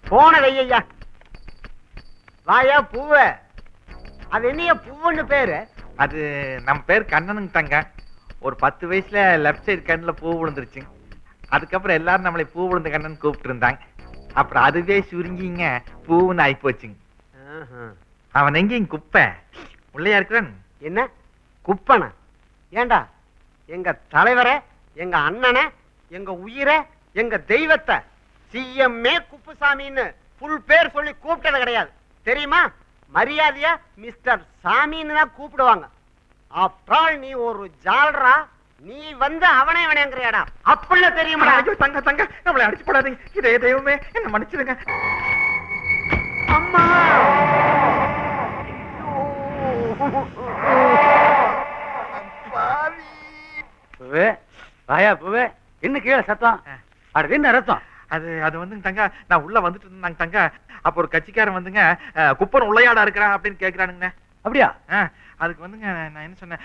போன வையா வாயா பூவ. அது என்னைய பூவுன்னு பேரு? அது நம்ம பேர் கண்ணனுங்க தங்க. ஒரு 10 வயசுல லெப்ட் சைடு கண்ணுல பூ விழுந்துருச்சு. அதுக்கப்புறம் எல்லாரும் நம்மளை பூ விழுந்த கண்ணன் கூப்பிட்டு இருந்தாங்க. அப்புறம் அதுவே சுருங்கிங்க பூவுன்னு ஆகி போச்சுங்க. அவன் எங்கேயும் குப்பை உள்ளையா இருக்கிறான். என்ன குப்பன? ஏண்டா எங்க தலைவரை, எங்க அண்ணனை, எங்க உயிரை, எங்க தெய்வத்தை சிஎம்ஏ குப்புசாமின்னு புல் பேர் சொல்லி கூப்பிட்டது கிடையாது தெரியுமா? மரியாதையா மிஸ்டர் சாமின்னு தான் கூப்பிடுவாங்க. ஆப்டால் நீ ஒரு ஜால்ரா, நீ வந்து அவனே அவனேங்கிறியாடா, அப்படி தெரியுமா? தங்க தங்க நம்மளை அடிச்சு போடாதீங்க. இதே தெய்வமே என்ன மன்னிச்சிடுங்க. அம்மா வாயா பூவே, என்ன கீழே சத்தம்? அடுத்து என்ன ரத்தம்? அது அது வந்துங்க தங்க, நான் உள்ள வந்துட்டு இருந்தாங்க தங்க. அப்ப ஒரு கட்சிக்காரன் வந்துங்க குப்பன் உள்ளையாடா இருக்கிறான் அப்படின்னு கேக்குறானுங்க. அப்படியா? அதுக்கு வந்துங்க நான் என்ன சொன்னேன்,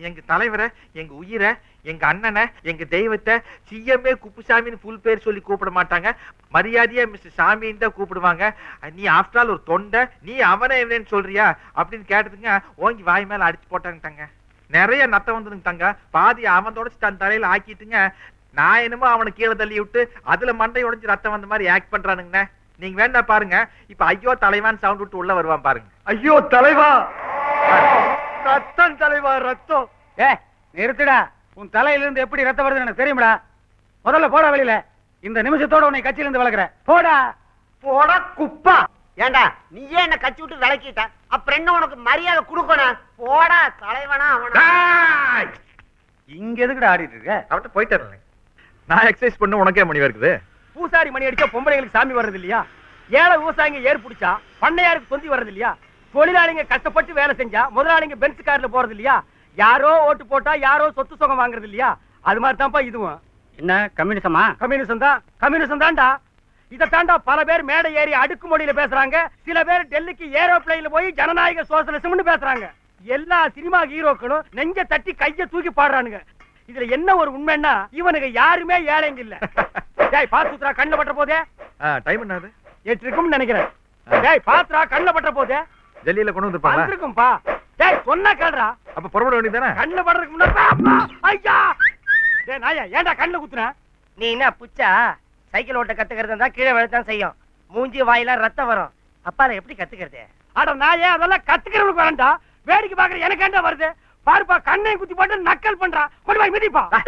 எங்க தலைவரை, எங்க உயிரை, எங்க அண்ணனை, எங்க தெய்வத்தை சிஎம்ஏ குப்புசாமின்னு புல் பேர் சொல்லி கூப்பிட மாட்டாங்க, மரியாதையா மிஸ்டர் சாமின்னு தான் கூப்பிடுவாங்க. நீ ஆஃப்டர் ஆல் ஒரு தொண்டை, நீ அவனை என்னன்னு சொல்றியா அப்படின்னு கேட்டதுங்க. ஓங்கி வாய் மேல அடிச்சு போட்டாங்க தங்க. நிறைய நத்தம் வந்ததுங்க தங்க. பாதி அவன் தொடச்சு தன் தலையில ஆக்கிட்டுங்க. நான் என்னமோ அவனை கீழே தள்ளி விட்டு அதுல மண்டை உடைஞ்சு ரத்தம் வந்த மாதிரி ஆக்ட் பண்றானுங்க. நீங்க வேண்டா பாருங்க, இப்ப ஐயோ தலைவான் சவுண்ட் விட்டு உள்ள வருவான் பாருங்க. ஐயோ தலைவா, ரத்தம் தலைவா ரத்தம். நிறுத்துடா, உன் தலையில இருந்து எப்படி ரத்தம் வருது எனக்கு தெரியுமாடா? முதல்ல போடா வெளியில. இந்த நிமிஷத்தோட உன்னை கட்சியில இருந்து விளக்குற. போடா போடா குப்பா. ஏண்டா நீ ஏன் என்ன கட்சி விட்டு விளக்கிட்ட? அப்புறம் என்ன உனக்கு மரியாதை கொடுக்கணும்? போடா தலைவனா அவனா. இங்க எதுக்குடா ஆடிட்டு இருக்க? அவன்கிட்ட போயிட்டு நான் எக்ஸசைஸ் பண்ண உனக்கே மணி வருது. பூசாரி மணி அடிச்சா பொம்பளைங்களுக்கு சாமி வர்றது இல்லையா? ஏழை விவசாயிங்க ஏர் பிடிச்சா பண்ணையாருக்கு தொந்தி வர்றது இல்லையா? தொழிலாளிங்க கஷ்டப்பட்டு வேலை செஞ்சா முதலாளிங்க பென்ஸ் கார்ல போறது இல்லையா? யாரோ ஓட்டு போட்டா யாரோ சொத்து சுகம் வாங்குறது இல்லையா? அது மாதிரி தான்ப்பா இதுவும். என்ன கம்யூனிசமா? கம்யூனிசம் தான், கம்யூனிசம் தான்டா. இதை தாண்டா பல பேர் மேடை ஏறி அடுக்குமொழியில பேசுறாங்க. சில பேர் டெல்லிக்கு ஏரோப்ளைன்ல போய் ஜனநாயக சோசலிசம்னு பேசுறாங்க. எல்லா சினிமா ஹீரோக்களும் நெஞ்ச தட்டி கைய தூக்கி பாடுறானுங்க. இதுல என்ன ஒரு உண்மைன்னா இவனுக்கு யாருமே ஏழைங்க இல்ல. டேய் பாத்துறா, கண்ணு பட்ட போதே. டைம் என்னது? 8 இருக்கும்னு நினைக்கிறேன். டேய் பாத்துறா, கண்ணு பட்ட போதே. ஜல்லியில கொண்டு வந்துருப்பாங்க. வந்திருக்கும்பா. டேய் சொன்னா கேளுடா. அப்ப புறப்பட வேண்டியதானே? கண்ணு படுறதுக்கு முன்னாடி ஐயா. டேய் நாயா, ஏன்டா கண்ணு குத்துற? நீ என்ன புச்சா? சைக்கிள் ஓட்ட கத்துக்கிறது தான் கீழே விழத்தான் செய்யும். மூஞ்சி வாயில ரத்தம் வரும். அப்பால எப்படி கத்துக்கிறது? அட நாயே, அதெல்லாம் கத்துக்கிறவனுக்கு வரண்டா. வேடிக்கை பாக்குற எனக்கு என்ன வருது? பாருப்பா, கண்ணையும் குத்தி போட்டு நக்கல் பண்றான். கொண்டு போய் மிதிப்பா.